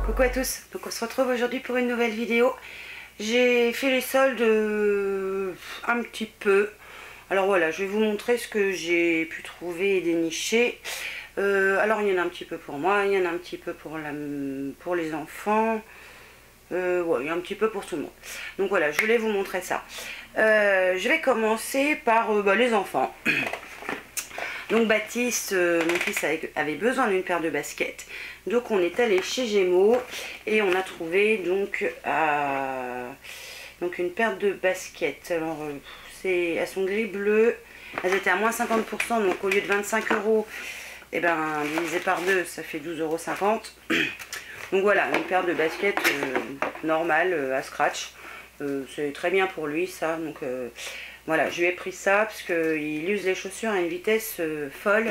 Coucou à tous, donc on se retrouve aujourd'hui pour une nouvelle vidéo. J'ai fait les soldes un petit peu. Alors voilà, je vais vous montrer ce que j'ai pu trouver et dénicher. Alors il y en a un petit peu pour moi, il y en a un petit peu pour les enfants. Ouais, il y a un petit peu pour tout le monde. Donc voilà, je voulais vous montrer ça. Je vais commencer par les enfants. Donc Baptiste, mon fils, avait besoin d'une paire de baskets. Donc on est allé chez Gémeaux et on a trouvé donc une paire de baskets. Alors elles sont gris bleu. Elles étaient à moins 50%, donc au lieu de 25 €, et ben divisé par 2, ça fait 12,50 €. Donc voilà, une paire de baskets normale à scratch. C'est très bien pour lui ça. Donc voilà, je lui ai pris ça parce qu'il use les chaussures à une vitesse folle.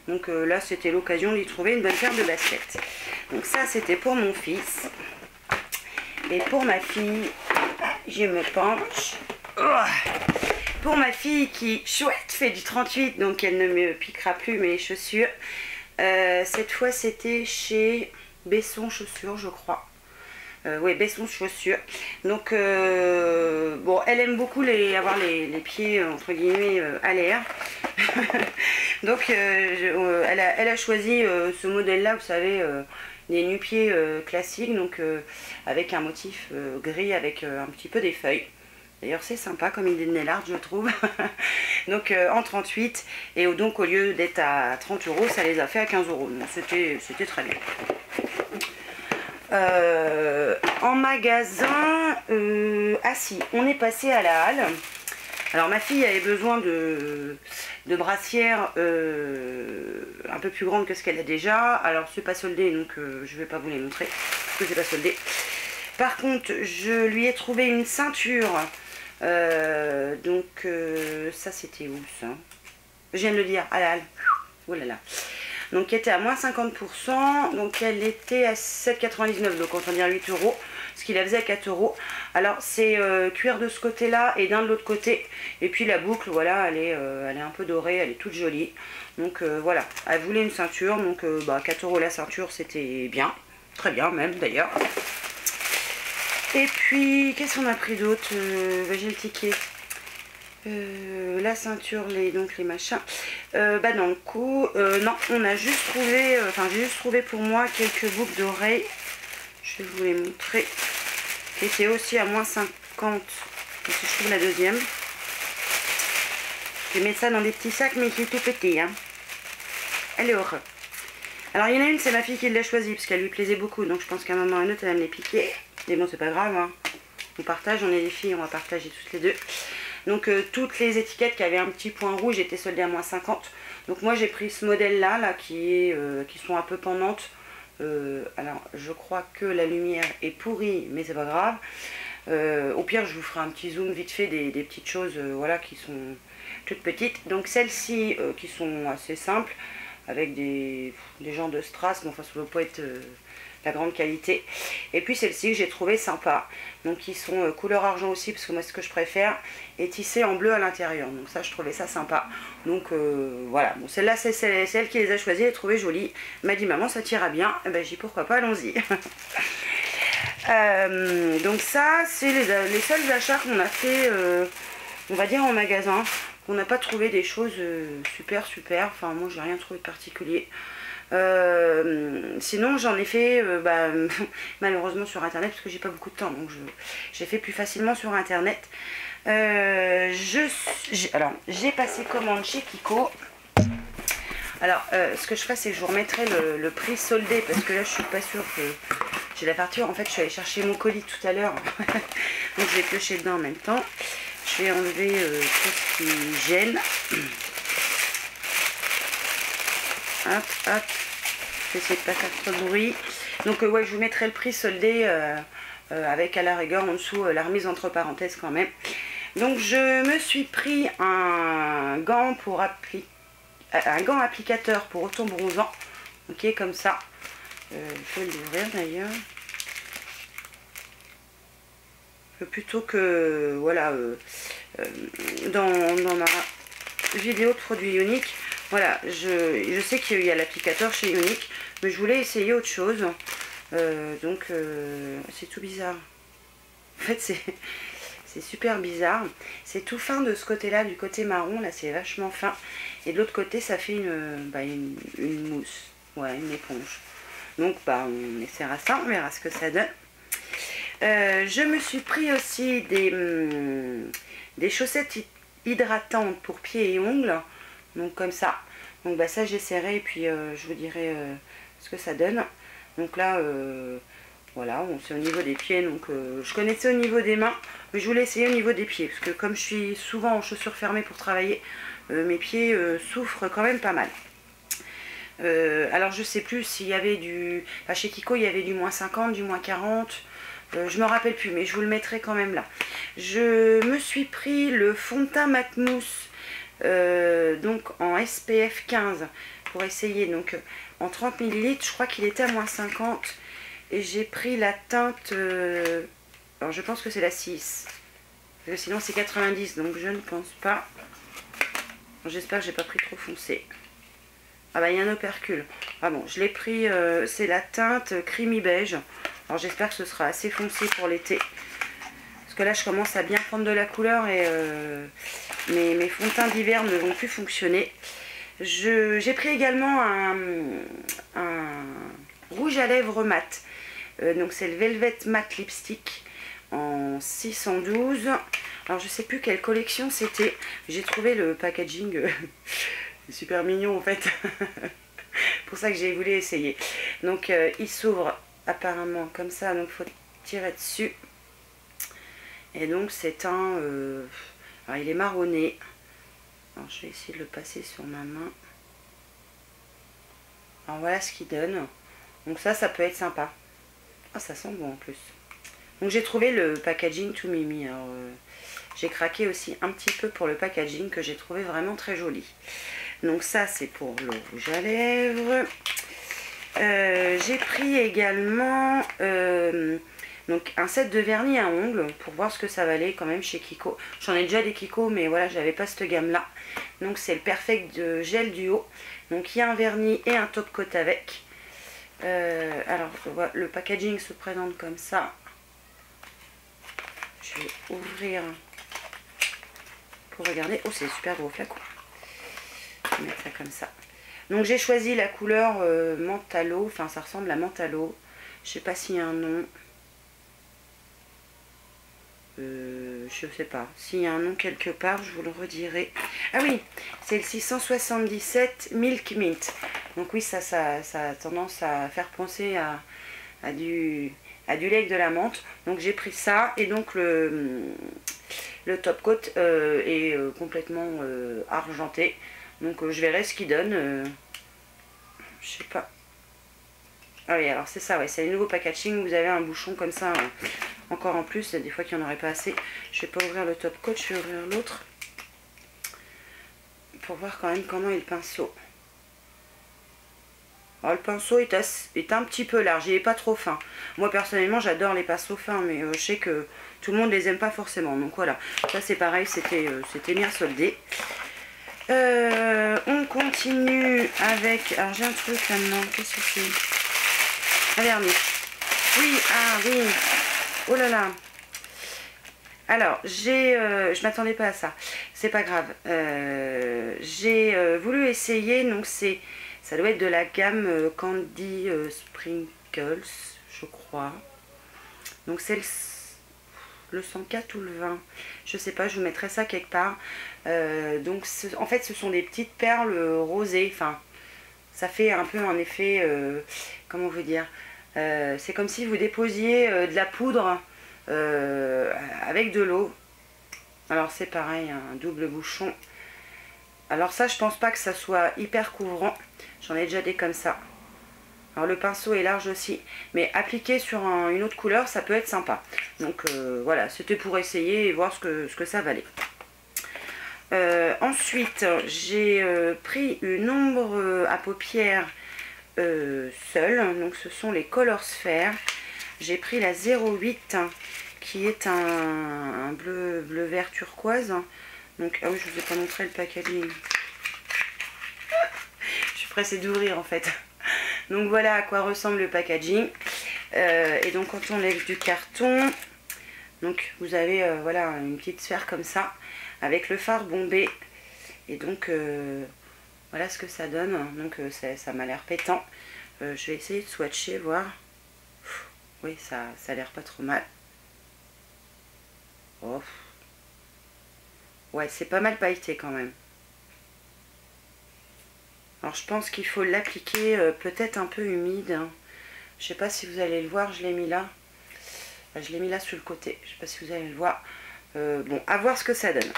Donc là, c'était l'occasion d'y trouver une bonne paire de baskets. Donc ça, c'était pour mon fils. Et pour ma fille, je me penche. Pour ma fille qui, chouette, fait du 38, donc elle ne me piquera plus mes chaussures. Cette fois, c'était chez Besson Chaussures, je crois. Oui, Besson Chaussures. Donc, bon, elle aime beaucoup avoir les pieds, entre guillemets, à l'air. Donc, elle a choisi ce modèle-là, vous savez, des nu-pieds classiques, donc avec un motif gris, avec un petit peu des feuilles. D'ailleurs, c'est sympa comme idée de nail art, je trouve. Donc, en 38, et donc au lieu d'être à 30 €, ça les a fait à 15 €. Donc, c'était très bien. En magasin, ah si, on est passé à la halle. Alors ma fille avait besoin de brassières un peu plus grandes que ce qu'elle a déjà. Alors c'est pas soldé, donc je vais pas vous les montrer parce que c'est pas soldé. Par contre, je lui ai trouvé une ceinture. Donc ça c'était où ça? Je viens de le dire, à la halle. Oh là là. Donc qui était à moins 50%, donc elle était à 7,99 €, donc on va dire 8 €, ce qui la faisait à 4 €. Alors c'est cuir de ce côté là et d'un de l'autre côté, et puis la boucle, voilà, elle est un peu dorée, elle est toute jolie. Donc voilà, elle voulait une ceinture, donc 4 € la ceinture, c'était bien, très bien même d'ailleurs. Et puis qu'est-ce qu'on a pris d'autre? J'ai le ticket. La ceinture, donc les machins. Dans le coup, non, on a juste trouvé, j'ai juste trouvé pour moi quelques boucles d'oreilles. Je vais vous les montrer. Qui étaient aussi à moins 50. Si je trouve la deuxième. Je vais mettre ça dans des petits sacs, mais qui est tout petit. Hein. Elle est horreur. Alors, il y en a une, c'est ma fille qui l'a choisie, parce qu'elle lui plaisait beaucoup. Donc, je pense qu'à un moment ou à un autre, elle va me les piquer. Mais bon, c'est pas grave. Hein. On partage, on est des filles, on va partager toutes les deux. Donc toutes les étiquettes qui avaient un petit point rouge étaient soldées à moins 50. Donc moi j'ai pris ce modèle là qui sont un peu pendantes. Alors je crois que la lumière est pourrie, mais c'est pas grave. Au pire je vous ferai un petit zoom vite fait des petites choses voilà, qui sont toutes petites. Donc celles-ci qui sont assez simples, avec des genres de strass, mais enfin ça ne doit pas être la grande qualité. Et puis celle-ci que j'ai trouvé sympa, donc qui sont couleur argent aussi, parce que moi ce que je préfère est tissé en bleu à l'intérieur, donc ça je trouvais ça sympa. Donc voilà, bon, celle-là c'est celle qui les a choisies, elle trouvait jolie, elle m'a dit maman ça t'ira bien, et ben j'ai dit pourquoi pas, allons-y. Donc ça c'est les seuls achats qu'on a fait on va dire en magasin. On n'a pas trouvé des choses super, enfin moi j'ai rien trouvé de particulier. Sinon j'en ai fait malheureusement sur internet, parce que j'ai pas beaucoup de temps, donc j'ai fait plus facilement sur internet. Alors j'ai passé commande chez Kiko. Alors ce que je ferai, c'est que je vous remettrai le prix soldé, parce que là je suis pas sûre que j'ai la facture. En fait je suis allée chercher mon colis tout à l'heure donc je vais piocher dedans en même temps. Je vais enlever tout ce qui gêne. Hop, hop. J'essaie de pas faire trop de bruit. Donc ouais, je vous mettrai le prix soldé avec à la rigueur en dessous la remise entre parenthèses quand même. Donc je me suis pris un gant applicateur pour auto-bronzant. Ok, comme ça. Je vais l'ouvrir d'ailleurs. Plutôt que voilà dans ma vidéo de produits Younique, voilà, je sais qu'il y a l'applicateur chez Younique, mais je voulais essayer autre chose. C'est tout bizarre. En fait, c'est super bizarre. C'est tout fin de ce côté-là, du côté marron, là c'est vachement fin. Et de l'autre côté, ça fait une mousse, ouais, une éponge. Donc on essaiera ça, on verra ce que ça donne. Je me suis pris aussi des chaussettes hydratantes pour pieds et ongles. Donc comme ça. Donc ça j'essaierai et puis je vous dirai ce que ça donne. Donc là, voilà, c'est au niveau des pieds. Donc je connaissais au niveau des mains, mais je voulais essayer au niveau des pieds. Parce que comme je suis souvent en chaussures fermées pour travailler, mes pieds souffrent quand même pas mal. Alors je sais plus s'il y avait chez Kiko il y avait du moins 50, du moins 40. Je me rappelle plus, mais je vous le mettrai quand même là. Je me suis pris le fond de teint mat mousse, donc en SPF 15 pour essayer. Donc en 30 ml, je crois qu'il était à moins 50. Et j'ai pris la teinte, alors je pense que c'est la 6. Parce que sinon c'est 90, donc je ne pense pas. J'espère que j'ai pas pris trop foncé. Ah il y a un opercule. Ah bon, je l'ai pris, c'est la teinte creamy beige. Alors j'espère que ce sera assez foncé pour l'été. Parce que là je commence à bien prendre de la couleur et mes fonds de teint d'hiver ne vont plus fonctionner. J'ai pris également un rouge à lèvres mat. Donc c'est le Velvet Matte Lipstick en 612. Alors je sais plus quelle collection c'était. J'ai trouvé le packaging super mignon en fait. Pour ça que j'ai voulu essayer. Donc il s'ouvre apparemment comme ça, donc faut tirer dessus. Et donc c'est un alors il est marronné. Alors je vais essayer de le passer sur ma main. Alors voilà ce qu'il donne. Donc ça peut être sympa. Ah, ça sent bon en plus. Donc j'ai trouvé le packaging tout mimi. Alors j'ai craqué aussi un petit peu pour le packaging que j'ai trouvé vraiment très joli. Donc ça c'est pour le rouge à lèvres. J'ai pris également donc un set de vernis à ongles pour voir ce que ça valait quand même chez Kiko. J'en ai déjà des Kiko, mais voilà, j'avais pas cette gamme là. Donc c'est le Perfect Gel Duo. Donc il y a un vernis et un top coat avec. Alors voilà, le packaging se présente comme ça. Je vais ouvrir pour regarder. Oh, c'est super gros flacon. Je vais mettre ça comme ça. Donc j'ai choisi la couleur Mentalo. Enfin ça ressemble à Mentalo. Je sais pas s'il y a un nom. Je sais pas. S'il y a un nom quelque part, je vous le redirai. Ah oui, c'est le 677 Milk Mint. Donc oui, ça a tendance à faire penser à du lait avec de la menthe. Donc j'ai pris ça. Et donc le top coat est complètement argenté. Donc je verrai ce qu'il donne. Je sais pas. Ah oui, alors c'est ça, ouais, c'est le nouveau packaging. Vous avez un bouchon comme ça, encore en plus. Des fois qu'il n'y en aurait pas assez. Je vais pas ouvrir le top coat, je vais ouvrir l'autre. Pour voir quand même comment est le pinceau. Alors le pinceau est un petit peu large, il n'est pas trop fin. Moi personnellement j'adore les pinceaux fins, mais je sais que tout le monde les aime pas forcément. Donc voilà, ça c'est pareil, c'était bien soldé. On continue avec... Alors j'ai un truc là-dedans, qu'est-ce que c'est? Un vernis. Oui, ah oui. Oh là là. Alors, je m'attendais pas à ça. C'est pas grave. J'ai voulu essayer, donc ça doit être de la gamme Candy Sprinkles, je crois. Donc c'est le 104 ou le 20. Je sais pas, je vous mettrai ça quelque part. Donc en fait, ce sont des petites perles rosées. Enfin, ça fait un peu un effet, comment vous dire, c'est comme si vous déposiez de la poudre avec de l'eau. Alors c'est pareil, un double bouchon. Alors ça, je pense pas que ça soit hyper couvrant. J'en ai déjà des comme ça. Alors le pinceau est large aussi, mais appliqué sur une autre couleur, ça peut être sympa. Donc voilà, c'était pour essayer et voir ce que ça valait. Ensuite, j'ai pris une ombre à paupières seule. Donc ce sont les Color Sphere. J'ai pris la 08 qui est un bleu vert turquoise. Donc ah oui, je vous ai pas montré le packaging. Je suis pressée d'ouvrir en fait. Donc voilà à quoi ressemble le packaging. Et donc quand on lève du carton, donc vous avez voilà une petite sphère comme ça avec le phare bombé. Et donc voilà ce que ça donne. Donc ça m'a l'air pétant. Je vais essayer de swatcher, voir. Oui, ça a l'air pas trop mal. Oh. Ouais, c'est pas mal pailleté quand même. Alors je pense qu'il faut l'appliquer peut-être un peu humide. Hein. Je sais pas si vous allez le voir, je l'ai mis là. Je l'ai mis là sur le côté. Je sais pas si vous allez le voir. Bon, à voir ce que ça donne.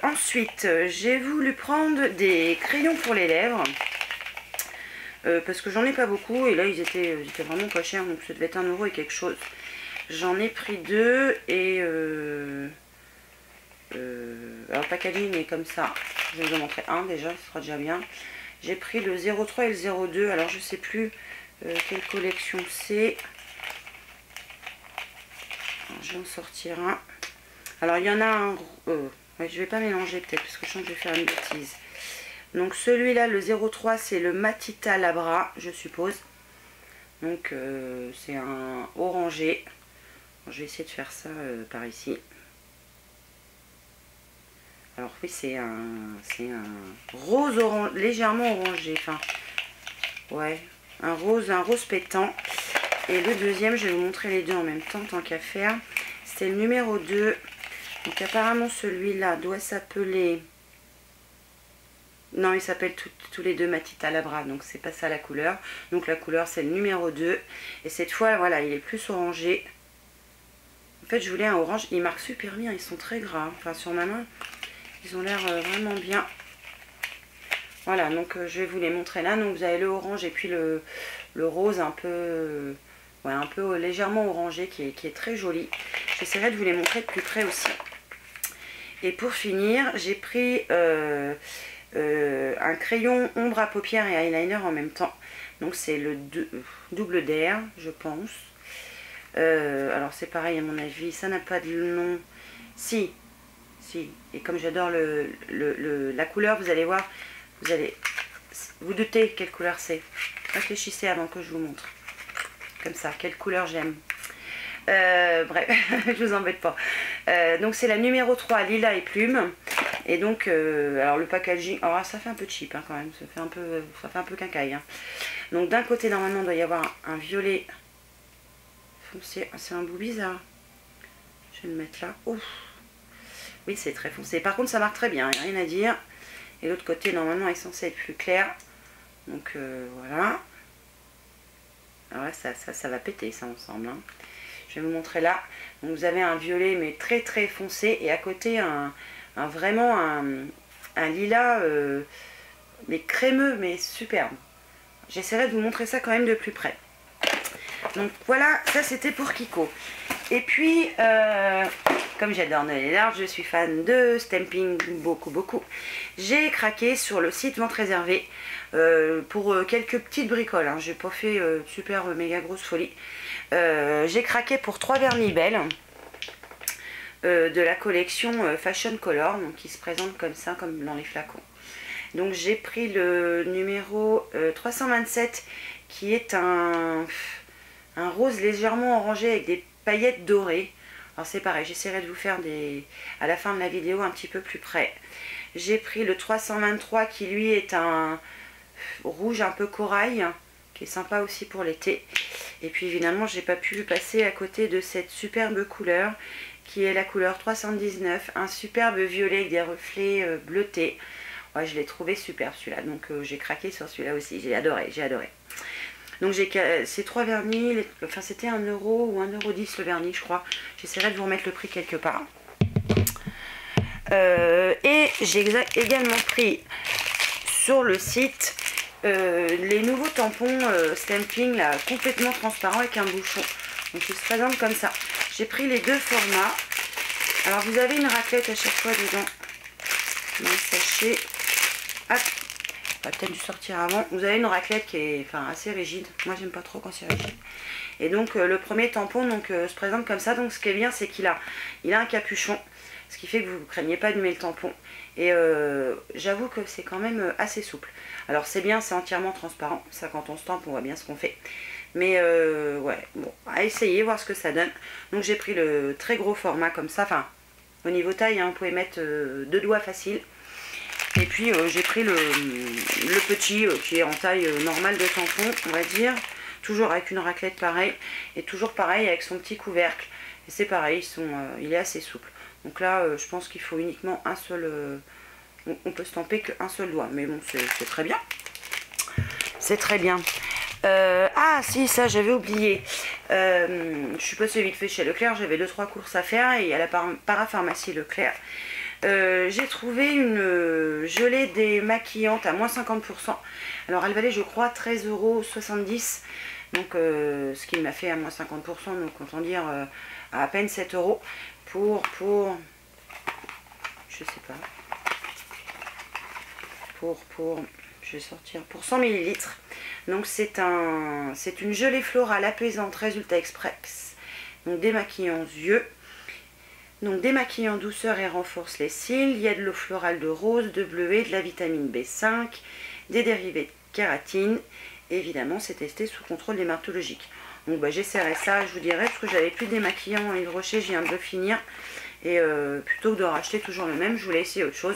Ensuite, j'ai voulu prendre des crayons pour les lèvres. Parce que j'en ai pas beaucoup. Et là, ils étaient vraiment pas chers. Donc ça devait être 1 € et quelque chose. J'en ai pris 2. Et... alors le packaging est comme ça. Je vais vous en montrer un déjà, ce sera déjà bien. J'ai pris le 03 et le 02. Alors je sais plus quelle collection c'est. Je vais en sortir un. Alors il y en a un. Ouais, je vais pas mélanger peut-être parce que je sens que je vais faire une bêtise. Donc celui-là, le 03, c'est le Matita Labra, je suppose. Donc c'est un orangé. Bon, je vais essayer de faire ça par ici. Alors oui, c'est un rose orange, légèrement orangé. Enfin, ouais, un rose pétant. Et le deuxième, je vais vous montrer les deux en même temps, tant qu'à faire. C'est le numéro 2. Donc apparemment, celui-là doit s'appeler... Non, il s'appelle tous les deux Matita Labra, donc c'est pas ça la couleur. Donc la couleur, c'est le numéro 2. Et cette fois, voilà, il est plus orangé. En fait, je voulais un orange. Ils marquent super bien, ils sont très gras. Enfin, sur ma main... Ils ont l'air vraiment bien. Voilà, donc je vais vous les montrer là. Donc vous avez le orange et puis le rose un peu, ouais, un peu légèrement orangé qui est très joli. J'essaierai de vous les montrer de plus près aussi. Et pour finir, j'ai pris un crayon ombre à paupières et eyeliner en même temps. Donc c'est le double d'air, je pense. Alors c'est pareil à mon avis, ça n'a pas de nom. Si. Et comme j'adore la couleur, vous allez voir, vous allez vous doutez quelle couleur c'est. Réfléchissez avant que je vous montre. Comme ça, quelle couleur j'aime. Bref, je vous embête pas. Donc c'est la numéro 3, lilas et plume. Et donc, alors le packaging, alors ça fait un peu cheap hein, quand même, ça fait un peu quincaille. Hein. Donc d'un côté, normalement, il doit y avoir un violet foncé. C'est un bout bizarre. Je vais le mettre là. Ouf. Oui, c'est très foncé. Par contre, ça marque très bien, rien à dire. Et l'autre côté, normalement, est censé être plus clair. Donc, voilà. Alors là, ça va péter, ça, ensemble. Hein. Je vais vous montrer là. Donc, vous avez un violet, mais très, très foncé. Et à côté, vraiment un lilas, mais crémeux, mais superbe. J'essaierai de vous montrer ça quand même de plus près. Donc, voilà, ça, c'était pour Kiko. Et puis, comme j'adore Noël et Large, je suis fan de stamping beaucoup. J'ai craqué sur le site Vente Réservée pour quelques petites bricoles. Hein. J'ai pas fait super méga grosse folie. J'ai craqué pour 3 vernis belles de la collection Fashion Color, donc qui se présente comme ça, comme dans les flacons. Donc j'ai pris le numéro 327 qui est un rose légèrement orangé avec des paillettes dorées. Alors c'est pareil, j'essaierai de vous faire à la fin de la vidéo un petit peu plus près. J'ai pris le 323 qui lui est un rouge un peu corail, qui est sympa aussi pour l'été. Et puis évidemment, j'ai pas pu passer à côté de cette superbe couleur qui est la couleur 319, un superbe violet avec des reflets bleutés. Ouais, je l'ai trouvé super celui-là, donc j'ai craqué sur celui-là aussi, j'ai adoré. Donc j'ai ces 3 vernis, enfin c'était 1 € ou 1,10 € le vernis je crois. J'essaierai de vous remettre le prix quelque part. Et j'ai également pris sur le site les nouveaux tampons stamping là, complètement transparents avec un bouchon. Donc ils se présentent comme ça. J'ai pris les deux formats. Alors vous avez une raclette à chaque fois dedans. Dans le sachet. Hop. On va peut-être dû sortir avant. Vous avez une raclette qui est assez rigide. Moi j'aime pas trop quand c'est rigide. Et donc le premier tampon se présente comme ça. Donc ce qui est bien c'est qu'il a un capuchon. Ce qui fait que vous ne craignez pas d'allumer le tampon. Et j'avoue que c'est quand même assez souple. Alors c'est bien, c'est entièrement transparent. Ça quand on se tampe on voit bien ce qu'on fait. Mais ouais, bon, à essayer, voir ce que ça donne. Donc j'ai pris le très gros format comme ça, enfin au niveau taille, hein, vous pouvez mettre 2 doigts facile. Et puis j'ai pris le petit qui est en taille normale de tampon, on va dire. Toujours avec une raclette pareil. Et toujours pareil avec son petit couvercle. Et c'est pareil, il est assez souple. Donc là, je pense qu'il faut uniquement un seul... on peut stamper qu'un seul doigt. Mais bon, c'est très bien. C'est très bien. Ah si, ça j'avais oublié. Je suis passée vite fait chez Leclerc. J'avais 2-3 courses à faire. Et à la parapharmacie Leclerc, j'ai trouvé une gelée démaquillante à moins 50%. Alors elle valait je crois 13,70 €. Donc ce qui m'a fait à moins 50%. Donc autant dire à peine 7 € pour je sais pas. Je vais sortir pour 100 ml. Donc c'est une gelée florale apaisante Résultat Express. Donc démaquillant aux yeux. Donc démaquillant douceur et renforce les cils. Il y a de l'eau florale de rose, de bleuet, de la vitamine B5, des dérivés de kératine. Et évidemment c'est testé sous contrôle dermatologique. Donc bah, j'essaierai ça, je vous dirai, parce que j'avais plus de démaquillant à Yves Rocher, je viens de le finir. Et plutôt que de racheter toujours le même, je voulais essayer autre chose.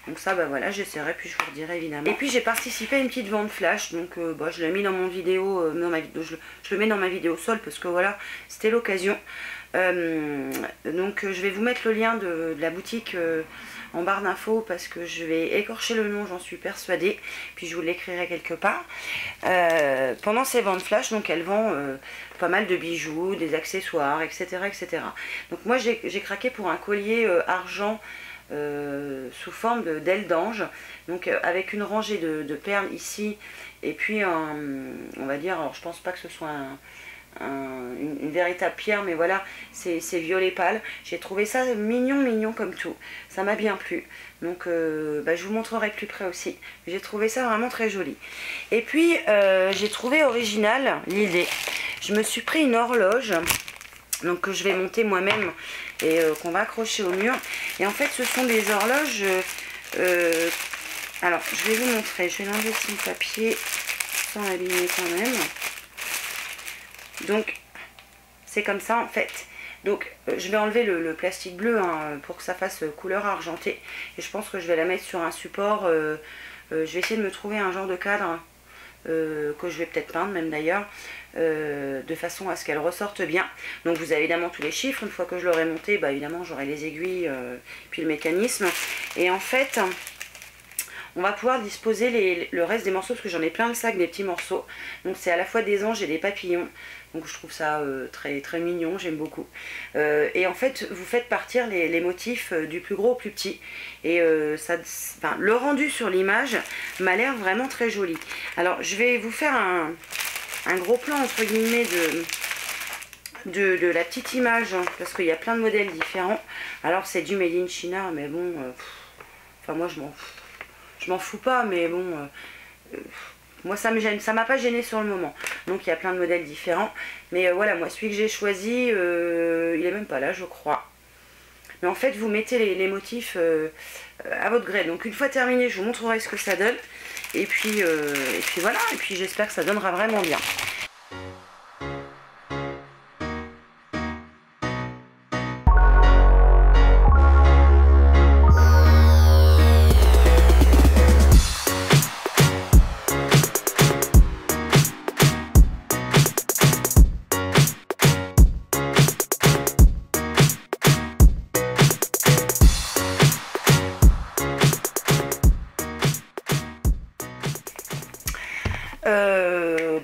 Donc ça, bah voilà, j'essaierai, puis je vous redirai évidemment. Et puis j'ai participé à une petite vente flash, donc bah, je l'ai mis dans mon vidéo, je le mets dans ma vidéo sol, parce que voilà, c'était l'occasion. Donc je vais vous mettre le lien de la boutique en barre d'infos, parce que je vais écorcher le nom, j'en suis persuadée, puis je vous l'écrirai quelque part. Pendant ces ventes flash, donc elle vend pas mal de bijoux, des accessoires, etc. etc. Donc moi j'ai craqué pour un collier argent, sous forme d'aile d'ange, donc avec une rangée de perles ici, et puis on va dire, alors je pense pas que ce soit une véritable pierre, mais voilà, c'est violet pâle. J'ai trouvé ça mignon comme tout, ça m'a bien plu. Donc bah, je vous montrerai plus près aussi. J'ai trouvé ça vraiment très joli. Et puis j'ai trouvé original l'idée. Je me suis pris une horloge, donc que je vais monter moi-même et qu'on va accrocher au mur. Et en fait ce sont des horloges, alors je vais vous montrer, je vais l'enlever son papier sans l'abîmer quand même. Donc c'est comme ça en fait. Donc je vais enlever le plastique bleu, hein, pour que ça fasse couleur argentée. Et je pense que je vais la mettre sur un support. Je vais essayer de me trouver un genre de cadre que je vais peut-être peindre même d'ailleurs, de façon à ce qu'elle ressorte bien. Donc vous avez évidemment tous les chiffres. Une fois que je l'aurai monté, bah, évidemment j'aurai les aiguilles, puis le mécanisme. Et en fait on va pouvoir disposer le reste des morceaux, parce que j'en ai plein le sac des petits morceaux. Donc c'est à la fois des anges et des papillons. Donc je trouve ça très mignon, j'aime beaucoup. Et en fait vous faites partir les motifs du plus gros au plus petit. Et le rendu sur l'image m'a l'air vraiment très joli. Alors je vais vous faire un gros plan entre guillemets de la petite image, hein, parce qu'il y a plein de modèles différents. Alors c'est du Made in China, mais bon, enfin moi je m'en fous pas, mais bon, moi ça me gêne, ça m'a pas gêné sur le moment. Donc il y a plein de modèles différents, mais voilà, moi celui que j'ai choisi, il est même pas là je crois. Mais en fait vous mettez les motifs à votre gré. Donc une fois terminé, je vous montrerai ce que ça donne. Et puis voilà, et puis j'espère que ça donnera vraiment bien.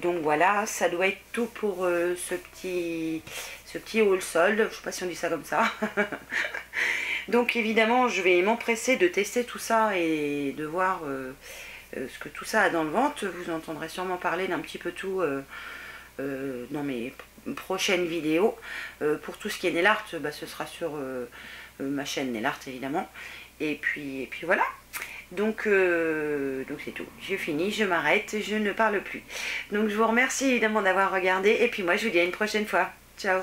Donc voilà, ça doit être tout pour ce petit haul solde. Je ne sais pas si on dit ça comme ça. Donc évidemment, je vais m'empresser de tester tout ça et de voir ce que tout ça a dans le ventre. Vous entendrez sûrement parler d'un petit peu tout dans mes prochaines vidéos. Pour tout ce qui est nail art, bah, ce sera sur ma chaîne nail art évidemment. Et puis voilà. Donc c'est tout, je finis, je m'arrête, je ne parle plus. Donc je vous remercie évidemment d'avoir regardé, et puis moi je vous dis à une prochaine fois. Ciao.